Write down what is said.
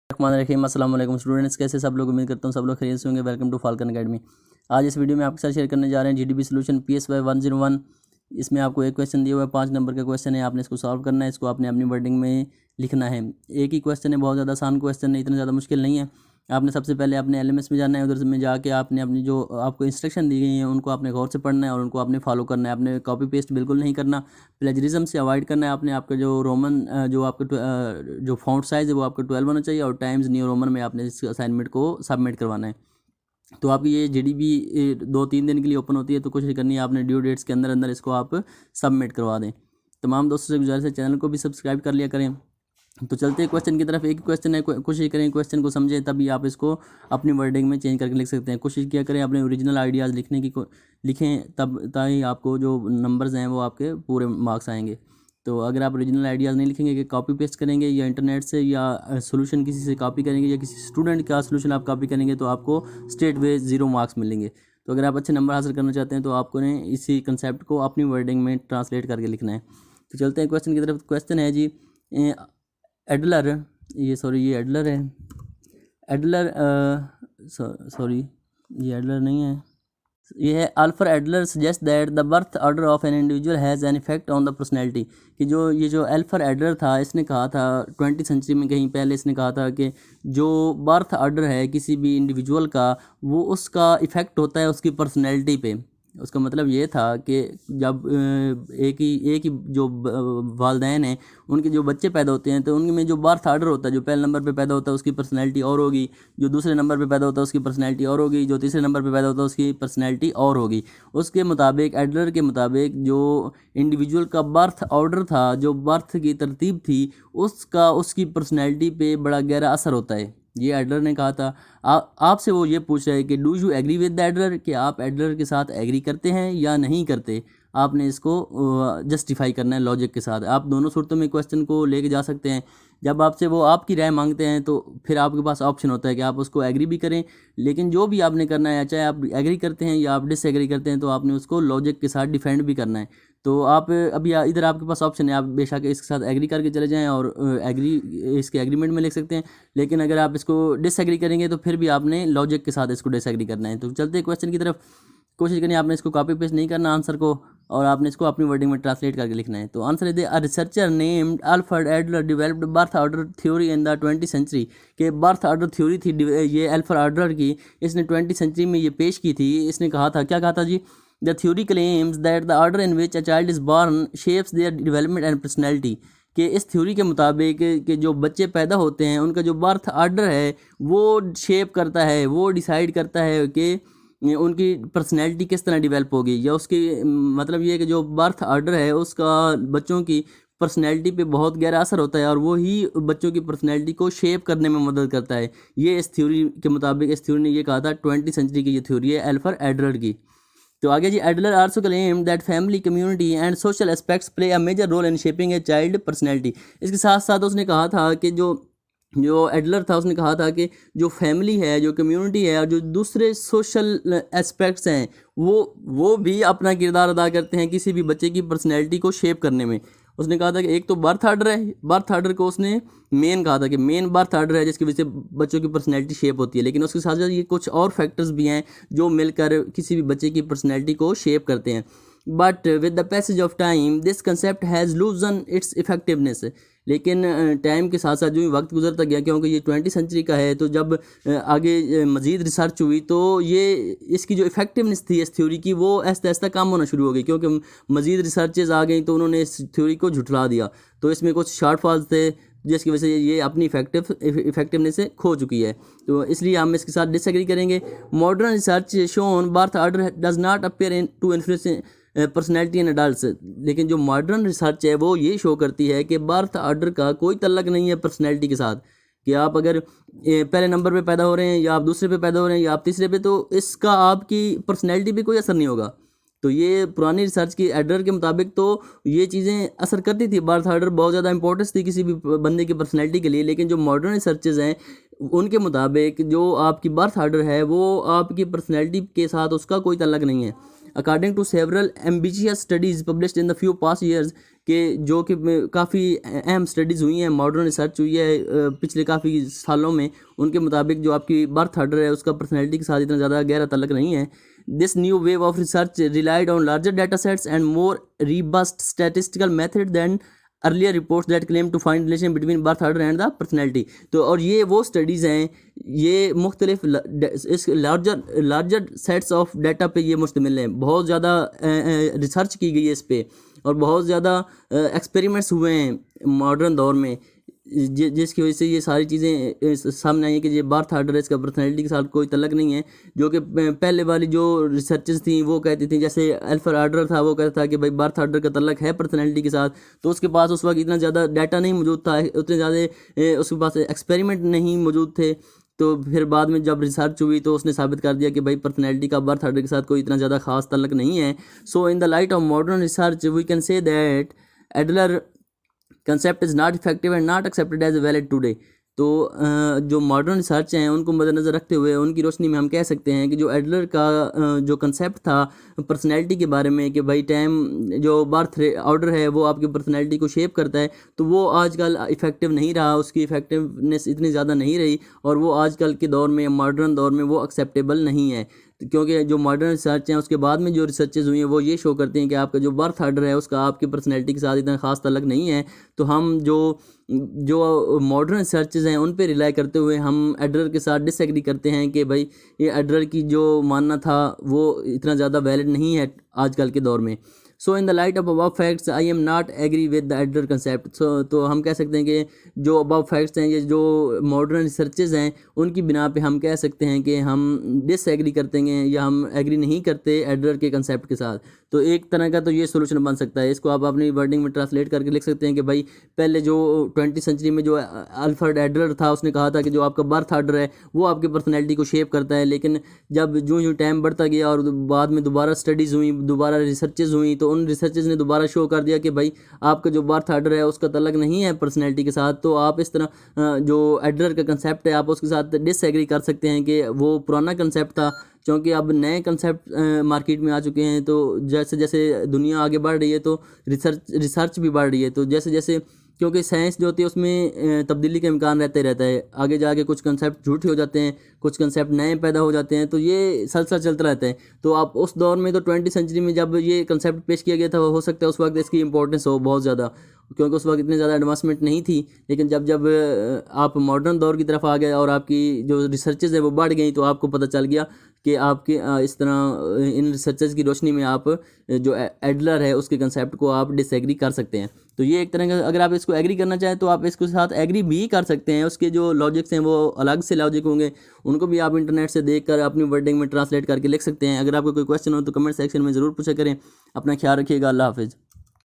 रहीम अस्सलाम वालेकुम स्टूडेंट्स, कैसे सब लोग। उम्मीद करता हूँ सब लोग खैरियत से होंगे। Welcome to Falcon Academy. आज इस वीडियो में आपके साथ शेयर करने जा रहे हैं जीडीपी सॉल्यूशन PSY 101। इसमें आपको एक क्वेश्चन दिया हुआ है, 5 नंबर का क्वेश्चन है। आपने इसको सॉल्व करना है, इसको आपने अपनी वर्डिंग में लिखना है। एक ही क्वेश्चन है, बहुत ज़्यादा आसान क्वेश्चन है, इतना ज़्यादा मुश्किल नहीं है। आपने सबसे पहले अपने LMS में जाना है, उधर में जाके आपने अपनी जो आपको इंस्ट्रक्शन दी गई हैं उनको आपने गौर से पढ़ना है और उनको आपने फॉलो करना है। आपने कॉपी पेस्ट बिल्कुल नहीं करना, प्लेजरिज्म से अवॉइड करना है। आपने आपका जो रोमन जो आपका जो फॉन्ट साइज़ है वो आपका 12 होना चाहिए और टाइम्स न्यू रोमन में आपने इस असाइनमेंट को सबमिट करवाना है। तो आपकी ये GDP 2-3 दिन के लिए ओपन होती है, तो कोशिश करनी है आपने ड्यू डेट्स के अंदर अंदर इसको आप सबमिट करवा दें। तमाम दोस्तों से गुजारिश है चैनल को भी सब्सक्राइब कर लिया करें। तो चलते हैं क्वेश्चन की तरफ। एक क्वेश्चन है, कोशिश करें क्वेश्चन को समझें, तभी आप इसको अपनी वर्डिंग में चेंज करके लिख सकते हैं। कोशिश किया करें अपने ओरिजिनल आइडियाज़ लिखने की लिखें, तब ताकि आपको जो नंबर्स हैं वो आपके पूरे मार्क्स आएंगे। तो अगर आप ओरिजिनल आइडियाज़ नहीं लिखेंगे कि कॉपी पेस्ट करेंगे या इंटरनेट से या सोल्यूशन किसी से कॉपी करेंगे या किसी स्टूडेंट का सोल्यूशन आप कॉपी करेंगे, तो आपको स्ट्रेट वे 0 मार्क्स मिलेंगे। तो अगर आप अच्छे नंबर हासिल करना चाहते हैं तो आपको ने इसी कंसेप्ट को अपनी वर्डिंग में ट्रांसलेट करके लिखना है। तो चलते हैं क्वेश्चन की तरफ। क्वेश्चन है जी, एडलर, ये एडलर है। एडलर सॉरी ये एडलर नहीं है, ये है Alfred Adler suggest that the birth order of an individual has an effect on the personality. कि ये जो अल्फ्रेड एडलर था, इसने कहा था 20वीं सेंचुरी में कहीं पहले, इसने कहा था कि जो बर्थ ऑर्डर है किसी भी इंडिविजुअल का, वो उसका इफ़ेक्ट होता है उसकी पर्सनैलिटी पे। उसका मतलब ये था कि जब एक ही जो वालदैन हैं उनके जो बच्चे पैदा होते हैं, तो उनमें जो बर्थ ऑर्डर होता है, जो पहले नंबर पे पैदा होता है उसकी पर्सनैलिटी और होगी, जो दूसरे नंबर पे पैदा होता है उसकी पर्सनैलिटी और होगी, जो तीसरे नंबर पे पैदा होता है उसकी पर्सनैलिटी और होगी। उसके मुताबिक, एडलर के मुताबिक, जो इंडिविजुअल का बर्थ ऑर्डर था, जो बर्थ की तरतीब थी, उसका उसकी पर्सनैलिटी पे बड़ा गहरा असर होता है। ये एडलर ने कहा था। आपसे वो ये पूछ रहा है कि do you agree with Adler, कि आप एडलर के साथ एग्री करते हैं या नहीं करते। आपने इसको जस्टिफाई करना है लॉजिक के साथ। आप दोनों सूरतों में क्वेश्चन को लेके जा सकते हैं। जब आपसे वो आपकी राय मांगते हैं तो फिर आपके पास ऑप्शन होता है कि आप उसको एग्री भी करें, लेकिन जो भी आपने करना है, चाहे आप एग्री करते हैं या आप डिसएग्री करते हैं, तो आपने उसको लॉजिक के साथ डिफेंड भी करना है। तो आप अभी इधर आपके पास ऑप्शन है, आप बेशक इसके साथ एग्री करके चले जाएं और इसके एग्रीमेंट में लिख सकते हैं, लेकिन अगर आप इसको डिसएग्री करेंगे तो फिर भी आपने लॉजिक के साथ इसको डिसएग्री करना है। तो चलते हैं क्वेश्चन की तरफ। कोशिश करें आपने इसको कॉपी पेस्ट नहीं करना आंसर को, और आपने इसको अपनी वर्डिंग में ट्रांसलेट करके लिखना है। तो आंसर है a researcher named Alfred Adler developed birth order theory in the 20वीं सेंचुरी। के बर्थ ऑर्डर थ्योरी थी ये अल्फ्रेड एडलर की, इसने 20वीं सेंचुरी में ये पेश की थी। इसने कहा था, क्या कहा था जी, the theory claims that the order in which a child is born shapes their development and personality. कि इस थ्योरी के मुताबिक कि जो बच्चे पैदा होते हैं उनका जो बर्थ ऑर्डर है वो शेप करता है, वो डिसाइड करता है कि उनकी पर्सनैलिटी किस तरह डेवलप होगी, या उसकी मतलब ये है कि जो बर्थ ऑर्डर है उसका बच्चों की पर्सनैलिटी पे बहुत गहरा असर होता है और वो ही बच्चों की पर्सनैलिटी को शेप करने में मदद करता है। ये इस थ्योरी के मुताबिक, इस थ्योरी ने ये कहा था, 20वीं सेंचुरी की ये थ्योरी है अल्फ्रेड एडलर की। तो आगे जी, Adler also claim that family, community and social aspects play a major role in shaping a child personality. इसके साथ साथ उसने कहा था कि जो एडलर था उसने कहा था कि जो फैमिली है, जो कम्युनिटी है और जो दूसरे सोशल एस्पेक्ट्स हैं, वो भी अपना किरदार अदा करते हैं किसी भी बच्चे की पर्सनैलिटी को शेप करने में। उसने कहा था कि एक तो बर्थ ऑर्डर है, बर्थ ऑर्डर को उसने मेन कहा था कि मेन बर्थ ऑर्डर है जिसकी वजह से बच्चों की पर्सनैलिटी शेप होती है, लेकिन उसके साथ साथ ये कुछ और फैक्टर्स भी हैं जो मिलकर किसी भी बच्चे की पर्सनैलिटी को शेप करते हैं। But with the passage of time this concept has लूजन it's effectiveness. लेकिन टाइम के साथ साथ जो वक्त गुजरता गया, क्योंकि ये 20वीं सेंचुरी का है, तो जब आगे मज़ीद रिसर्च हुई तो ये इसकी जो इफ़ेक्टिवनेस थी इस थ्योरी की, वो ऐसा ऐसा कम होना शुरू हो गई, क्योंकि मज़ीद रिसर्चेज आ गई तो उन्होंने इस थ्योरी को झुठला दिया। तो इसमें कुछ शॉर्टफॉल्स थे जिसकी वजह से ये अपनी इफेक्टिवनेस से खो चुकी है। तो इसलिए हम इसके साथ डिसएग्री करेंगे। Modern research shown birth order does not appear in to influence personality in adults. लेकिन जो मॉडर्न रिसर्च है वो ये शो करती है कि बर्थ ऑर्डर का कोई तल्लक नहीं है पर्सनैलिटी के साथ, कि आप अगर पहले नंबर पे पैदा हो रहे हैं या आप दूसरे पे पैदा हो रहे हैं या आप तीसरे पे, तो इसका आपकी पर्सनैलिटी पे कोई असर नहीं होगा। तो ये पुरानी रिसर्च की एडलर के मुताबिक तो ये चीज़ें असर करती थी, बर्थ ऑर्डर बहुत ज़्यादा इंपॉर्टेंस थी किसी भी बंदे की पर्सनैलिटी के लिए। लेकिन जो मॉडर्न रिसर्चेज हैं उनके मुताबिक जो आपकी बर्थ ऑर्डर है वो आपकी पर्सनैलिटी के साथ उसका कोई तल्लक नहीं है। According to several ambitious studies published in the few past years, के जो कि काफ़ी अहम स्टडीज़ हुई हैं, मॉडर्न रिसर्च हुई है पिछले काफ़ी सालों में, उनके मुताबिक जो आपकी बर्थ ऑर्डर है उसका पर्सनैलिटी के साथ इतना ज़्यादा गहरा तल्लक नहीं है। This new wave of research relied on larger data sets and more robust statistical method than earlier reports that claim to find relation between birth order and the personality. तो और ये वो स्टडीज़ हैं, ये मुख्तलिफ इस लार्जर सेट्स ऑफ डाटा पे ये मुश्तमिल हैं। बहुत ज़्यादा रिसर्च की गई है इस पर, और बहुत ज़्यादा एक्सपेरिमेंट्स हुए हैं मॉडर्न दौर में, जिसकी वजह से ये सारी चीज़ें सामने आई हैं कि ये बर्थ ऑर्डर है, इसका पर्सनैलिटी के साथ कोई तल्लक नहीं है। जो कि पहले वाली जो रिसर्चेस थी वो कहती थी, जैसे अल्फा ऑर्डर था वो कहता था कि भाई बर्थ ऑर्डर का तल्लक है पर्सनैलिटी के साथ, तो उसके पास उस वक्त इतना ज़्यादा डाटा नहीं मौजूद था, उतने ज़्यादा उसके पास एक्सपेरिमेंट नहीं मौजूद थे। तो फिर बाद में जब रिसर्च हुई तो उसने साबित कर दिया कि भाई पर्सनैलिटी का बर्थ ऑर्डर के साथ कोई इतना ज़्यादा खास तल्लक नहीं है। So in the light of modern research we can say that Adler concept is not effective and not accepted as valid today. तो जो मॉडर्न रिसर्च हैं उनको मद्देनज़र रखते हुए उनकी रोशनी में हम कह सकते हैं कि जो एडलर का जो कंसेप्ट था पर्सनैलिटी के बारे में, कि भाई टाइम जो बर्थ ऑर्डर है वो आपकी पर्सनैलिटी को शेप करता है, तो वो आजकल इफ़ेक्टिव नहीं रहा, उसकी इफ़ेक्टिवनेस इतनी ज़्यादा नहीं रही, और वो आजकल के दौर में, मॉडर्न दौर में वो एक्सेप्टेबल नहीं है। क्योंकि जो मॉडर्न रिसर्च हैं उसके बाद में जो रिसर्चेज हुई हैं वो ये शो करती हैं कि आपका जो बर्थ ऑर्डर है उसका आपकी पर्सनैलिटी के साथ इतना ख़ास तल्लक नहीं है। तो हम जो मॉडर्न रिसर्चेज हैं उन पे रिलाई करते हुए हम एडलर के साथ डिसएग्री करते हैं कि भाई ये एडलर की जो मानना था वो इतना ज़्यादा वैलिड नहीं है आजकल के दौर में। So in the light of above facts I am not agree with the Adler concept. तो हम कह सकते हैं कि जो अबव फैक्ट्स हैं, ये जो मॉडर्न रिसर्चेज हैं, उनकी बिना पे हम कह सकते हैं कि हम डिसएग्री करते हैं या हम एग्री नहीं करते एडलर के कंसेप्ट के साथ। तो एक तरह का तो ये सोल्यूशन बन सकता है, इसको आप अपनी वर्डिंग में ट्रांसलेट करके लिख सकते हैं कि भाई पहले जो 20वीं सेंचुरी में जो अल्फ्रेड एडलर था उसने कहा था कि जो आपका बर्थ ऑर्डर है वो आपकी पर्सनैलिटी को शेप करता है, लेकिन जब जो टाइम बढ़ता गया और बाद में दोबारा स्टडीज़ हुई, दोबारा रिसर्चेज हुई, तो उन रिसर्चेज ने दोबारा शो कर दिया कि भाई आपका जो बर्थ ऑर्डर है उसका तल्लक नहीं है पर्सनैलिटी के साथ। तो आप इस तरह जो एडलर का कंसेप्ट है आप उसके साथ डिसएग्री कर सकते हैं कि वो पुराना कंसेप्ट था, क्योंकि अब नए कंसेप्ट मार्केट में आ चुके हैं। तो जैसे जैसे दुनिया आगे बढ़ रही है तो रिसर्च भी बढ़ रही है, तो जैसे जैसे क्योंकि साइंस जो होती है उसमें तब्दीली का इम्कान रहता है, आगे जाके कुछ कंसेप्ट झूठे हो जाते हैं, कुछ कंसेप्ट नए पैदा हो जाते हैं, तो ये सलसल चलता रहता है। तो आप उस दौर में तो 20वीं सेंचुरी में जब ये कंसेप्ट पेश किया गया था हो सकता है उस वक्त इसकी इंपॉर्टेंस हो बहुत ज़्यादा, क्योंकि उस वक्त इतनी ज़्यादा एडवांसमेंट नहीं थी। लेकिन जब जब आप मॉडर्न दौर की तरफ आ गए और आपकी जो रिसर्चेज है वो बढ़ गई, तो आपको पता चल गया कि आपके इस तरह इन रिसर्चेज की रोशनी में आप जो एडलर है उसके कंसेप्ट को आप डिसएग्री कर सकते हैं। तो ये एक तरह का, अगर आप इसको एग्री करना चाहें तो आप इसके साथ एग्री भी कर सकते हैं। उसके जो लॉजिक्स हैं वो अलग से लॉजिक होंगे, उनको भी आप इंटरनेट से देखकर अपनी वर्डिंग में ट्रांसलेट करके लिख सकते हैं। अगर आपको कोई क्वेश्चन हो तो कमेंट सेक्शन में ज़रूर पूछा करें। अपना ख्याल रखिएगा। अल्लाह हाफिज़।